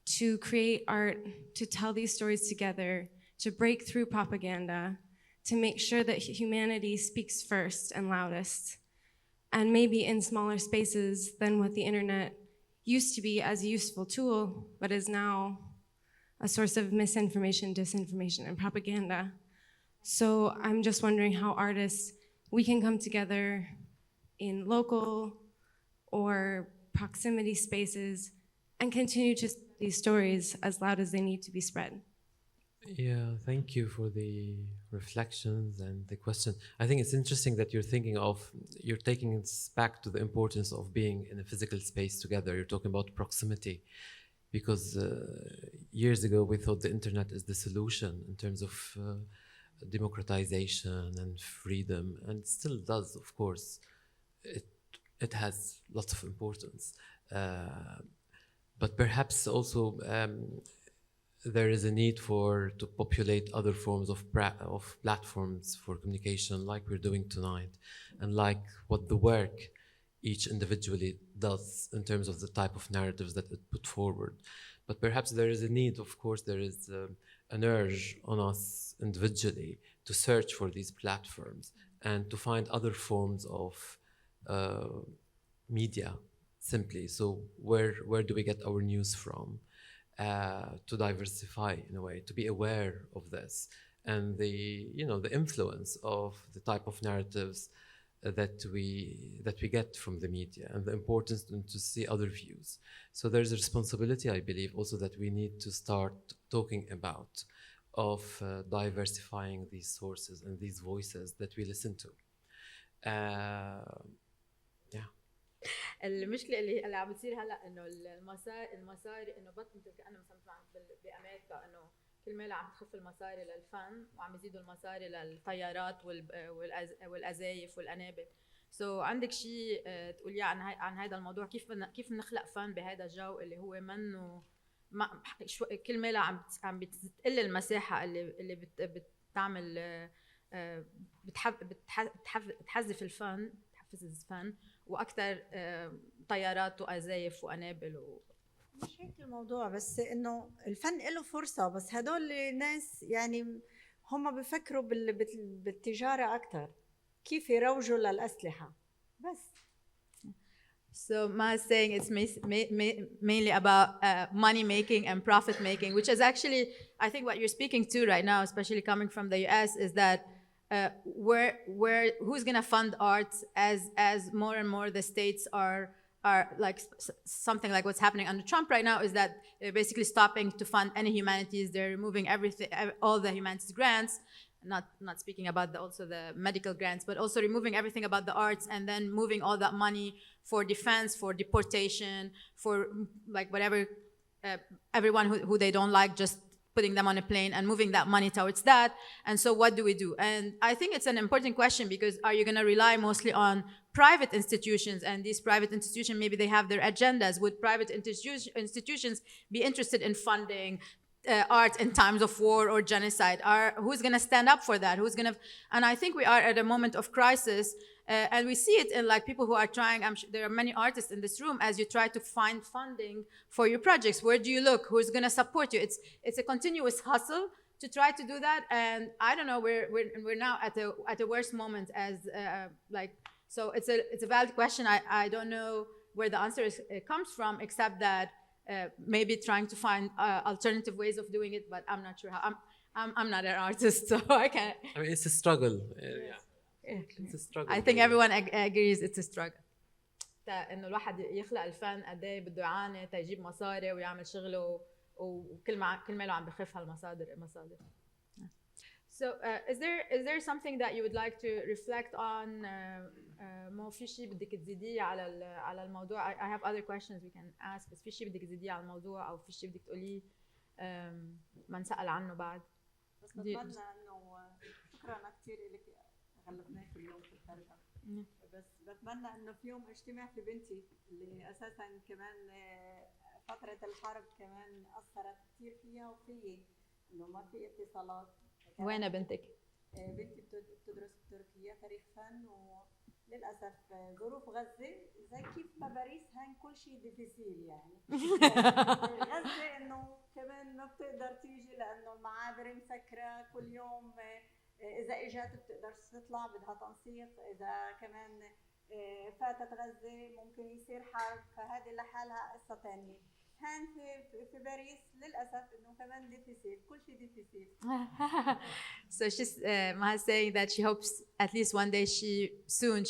to create art, to tell these stories together, to break through propaganda, to make sure that humanity speaks first and loudest, and maybe in smaller spaces than what the internet used to be as a useful tool, but is now a source of misinformation, disinformation, and propaganda. So I'm just wondering how artists, we can come together in local or proximity spaces and continue to spread these stories as loud as they need to be spread. Yeah, thank you for the reflections and the question. I think it's interesting that you're taking us back to the importance of being in a physical space together. You're talking about proximity, because years ago we thought the internet is the solution in terms of democratization and freedom, and it still does, of course. It has lots of importance. But perhaps also there is a need to populate other forms of platforms for communication, like we're doing tonight, and like what the work each individually does in terms of the type of narratives that it put forward. But perhaps there is a need, of course, there is an urge on us individually to search for these platforms and to find other forms of media, simply. So where do we get our news from? To diversify in a way, to be aware of this and the influence of the type of narratives that we get from the media, and the importance to see other views. So there's a responsibility, I believe, also that we need to start talking about, of diversifying these sources and these voices that we listen to. المشكله اللي عم بتصير هلا انه المصاري انه مثل كانه مثلا بامريكا انه كل ما عم تخف المصاري للفن وعم يزيدوا المصاري للطيارات والازايف والانابل. عندك شيء تقولي عن هذا الموضوع؟ كيف نخلق فن بهذا الجو اللي هو منه كل ما عم بتقل المساحه اللي بتعمل بتحذف الفن، تحفز الفن، واكثر طيارات وازايف وانابل مش هيك الموضوع، بس انه الفن له فرصه، بس هدول الناس يعني هم بفكروا بالتجاره اكثر، كيف يروجوا للاسلحه بس. So Maha is saying it's mainly about money making and profit making, which is actually, I think, what you're speaking to right now, especially coming from the US, is that who's going to fund art as more and more the states are like something like what's happening under Trump right now, is that they're basically stopping to fund any humanities. They're removing everything, all the humanities grants, not speaking about also the medical grants, but also removing everything about the arts, and then moving all that money for defense, for deportation, for like whatever, everyone who they don't like, just putting them on a plane and moving that money towards that. And so what do we do? And I think it's an important question, because are you going to rely mostly on private institutions? And these private institutions, maybe they have their agendas. Would private institutions be interested in funding art in times of war or genocide? Who's going to stand up for that? And I think we are at a moment of crisis, and we see it in like people who are trying. I'm sure there are many artists in this room. As you try to find funding for your projects, where do you look? Who's going to support you? It's a continuous hustle to try to do that. And I don't know, we're now at a worse moment as like. So it's a valid question. I don't know where the answer comes from, except that maybe trying to find alternative ways of doing it. But I'm not sure how. I'm not an artist, so I can't. I mean, it's a struggle. Yeah. It's a struggle. I think everyone agrees it's a struggle. إنه الواحد يخلق الفن قد إيه بده يعاني تجيب مصاري ويعمل شغله، وكل ما له عم بخف هالمصادر. So is there something that you would like to reflect on? ما في شيء بدك تزيديه على الموضوع؟ I have other questions we can ask، بس في شيء بدك تزيديه على الموضوع، أو في شيء بدك تقوليه ما نسأل عنه بعد؟ بس بتمنى إنه شكرا كثير لك، غلبناك اليوم في الترجمة. بس بتمنى انه في يوم اجتماع في بنتي اللي اساسا كمان فترة الحرب كمان اثرت كثير فيها وفيي، إنه ما في اتصالات. وين بنتك؟ بنتي بتدرس بتركيا تاريخ فن، وللأسف ظروف غزة زي كيف ما باريس هان كل شيء ديفيسيل يعني. غزة إنه كمان ما بتقدر تيجي لأنه المعابر مسكرة كل يوم. إذا إجت بتقدر تطلع بدها تنسيق، إذا كمان فاتت غزة ممكن يصير حرب، فهذه لحالها قصة ثانية. هان في باريس للأسف إنه كمان ديفيسيل، كل شيء ديفيسيل. So she's Maha saying that she hopes at least one day she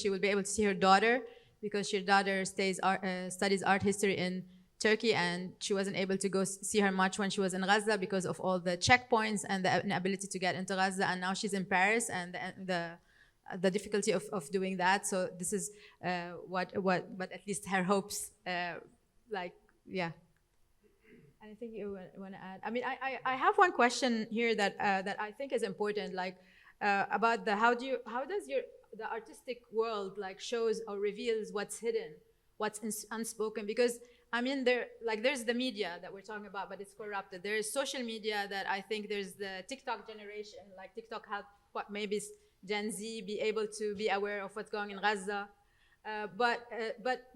will be able to see her daughter, because her daughter studies art history in Turkey, and she wasn't able to go see her much when she was in Gaza because of all the checkpoints and the inability to get into Gaza, and now she's in Paris and the difficulty of doing that. So this is but at least her hopes, yeah. Anything you want to add? I mean, I have one question here that I think is important, like about how does the artistic world like shows or reveals what's hidden, what's unspoken? Because I mean, there's the media that we're talking about, but it's corrupted. There is social media that I think there's the TikTok generation, like TikTok helped maybe Gen Z be able to be aware of what's going in Gaza. But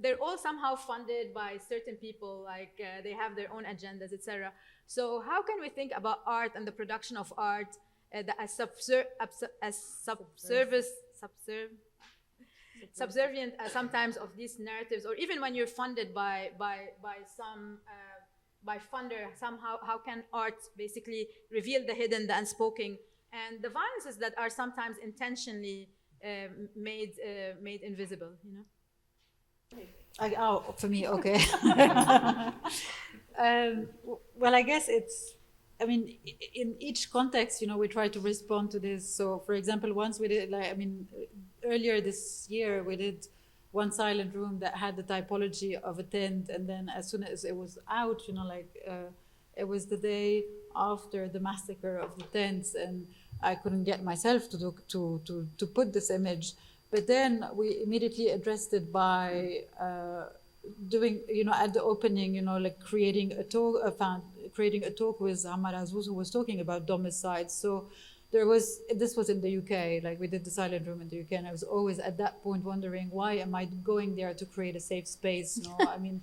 they're all somehow funded by certain people, like they have their own agendas, etc. So how can we think about art and the production of art subservient sometimes of these narratives, or even when you're funded by some by funder, somehow how can art basically reveal the hidden, the unspoken, and the violences that are sometimes intentionally made invisible, you know? For me, okay. Well, I guess it's, I mean, in each context, you know, we try to respond to this. So, for example, once we did, like, I mean, earlier this year, we did one silent room that had the typology of a tent, and then as soon as it was out, you know, like, it was the day after the massacre of the tents, and I couldn't get myself to put this image. But then we immediately addressed it by doing, you know, at the opening, you know, like creating a talk with Ammar Azouz, who was talking about domicide. So this was in the UK, like we did the silent room in the UK, and I was always at that point wondering, why am I going there to create a safe space? No, I mean,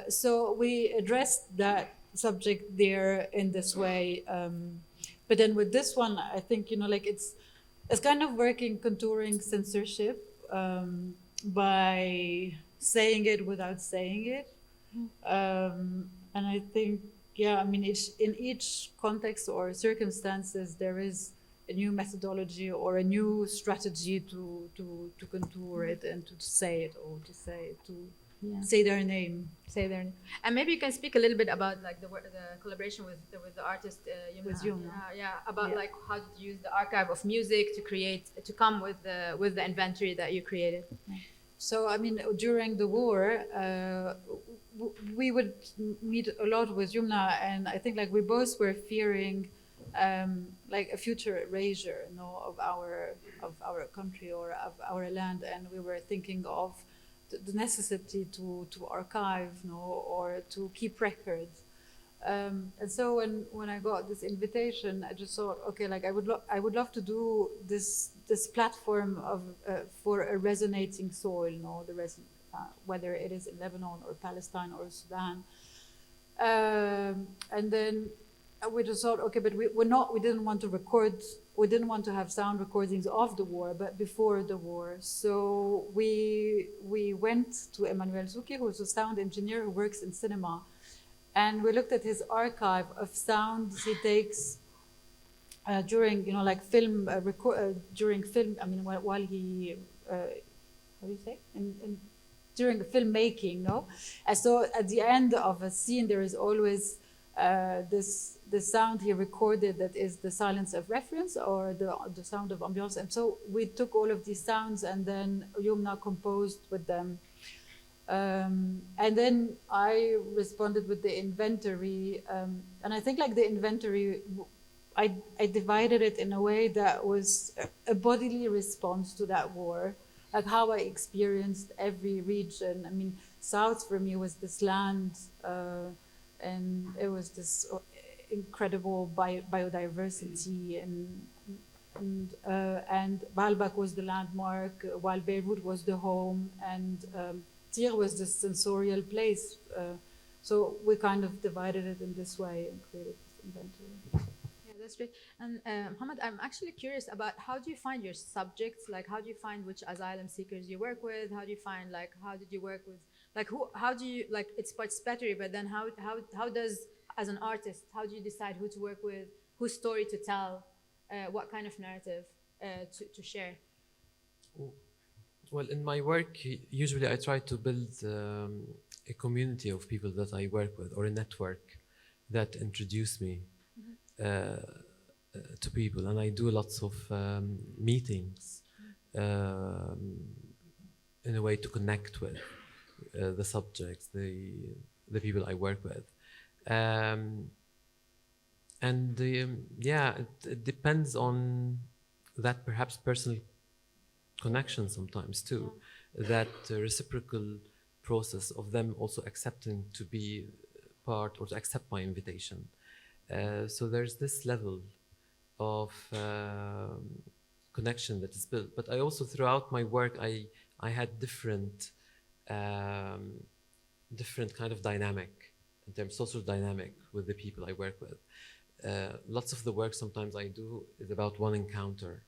so we addressed that subject there in this way. But then with this one, I think, you know, like it's kind of working, contouring censorship by saying it without saying it. And I think, yeah, I mean, in each context or circumstances, there is a new methodology or a new strategy to contour it and to say it, or to say their name. And maybe you can speak a little bit about like the collaboration with the artist Yumna. With Yumna. About like how did you use the archive of music to come with the inventory that you created. So I mean, during the war, we would meet a lot with Yumna, and I think like we both were fearing like a future erasure, you know, of our country or of our land, and we were thinking of the necessity to archive, you know, or to keep records. And so when I got this invitation, I just thought, okay, like I would love to do this platform for a resonating soil, you know, whether it is in Lebanon or Palestine or Sudan. And then we just thought, okay, but we didn't want to record. We didn't want to have sound recordings of the war, but before the war. So we went to Emmanuel Souki, who's a sound engineer who works in cinema, and we looked at his archive of sounds he takes during, you know, like film during film. I mean, while he how do you say? During the filmmaking, no. And so at the end of a scene, there is always the sound he recorded that is the silence of reference, or the sound of ambiance. And so we took all of these sounds, and then Yumna composed with them. And then I responded with the inventory. And I think like the inventory, I divided it in a way that was a bodily response to that war, like how I experienced every region. I mean, South for me was this land, and it was this incredible biodiversity, and Baalbek was the landmark, while Beirut was the home, and Tyr was the sensorial place. So we kind of divided it in this way and created this inventory. Yeah, that's great. And Mohamad, I'm actually curious about how do you find your subjects? Like, how do you find which asylum seekers you work with? How do you find, like, how did you work with, like, how do you, like, it's participatory, but then how does, as an artist, how do you decide who to work with, whose story to tell, what kind of narrative to share? Well, in my work, usually I try to build a community of people that I work with, or a network that introduce me to people, and I do lots of meetings in a way to connect with the subjects, the people I work with. Yeah, it depends on that perhaps personal connection sometimes too, that reciprocal process of them also accepting to be part or to accept my invitation. So there's this level of connection that is built. But I also, throughout my work, I had different kind of dynamic, in terms of social dynamic with the people I work with. Lots of the work sometimes I do is about one encounter,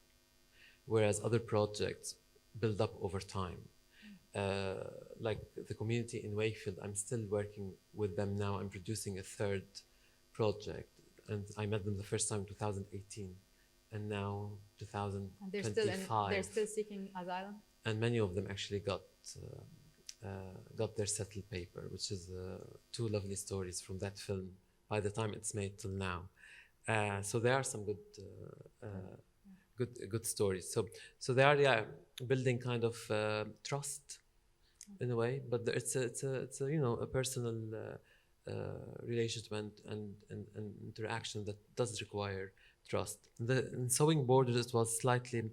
whereas other projects build up over time. Like the community in Wakefield, I'm still working with them now. I'm producing a third project, and I met them the first time in 2018, and now 2025. They're still seeking asylum? And many of them actually got their settled paper, which is two lovely stories from that film by the time it's made till now. So there are some good stories. So they are building kind of trust in a way, but it's a you know, a personal relationship and interaction that does require trust. In Sewing Borders it was slightly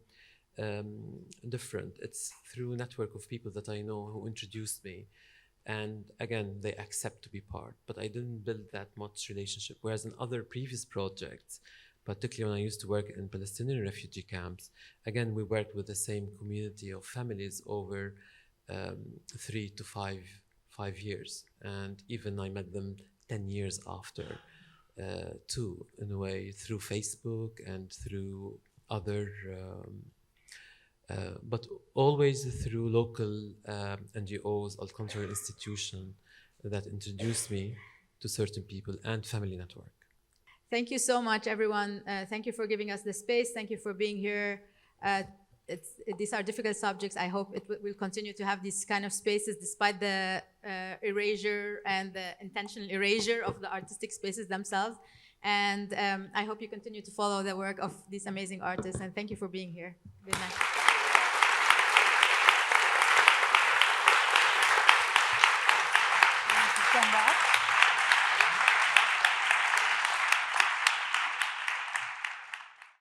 different. It's through a network of people that I know who introduced me, and again they accept to be part, but I didn't build that much relationship. Whereas in other previous projects, particularly when I used to work in Palestinian refugee camps, again we worked with the same community of families over 3 to 5 years, and even I met them 10 years after too, in a way, through Facebook and through other but always through local NGOs, cultural institutions that introduced me to certain people, and family network. Thank you so much, everyone. Thank you for giving us the space. Thank you for being here. These are difficult subjects. I hope it will continue to have these kind of spaces despite the erasure and the intentional erasure of the artistic spaces themselves. And I hope you continue to follow the work of these amazing artists. And thank you for being here. Good night. Come back.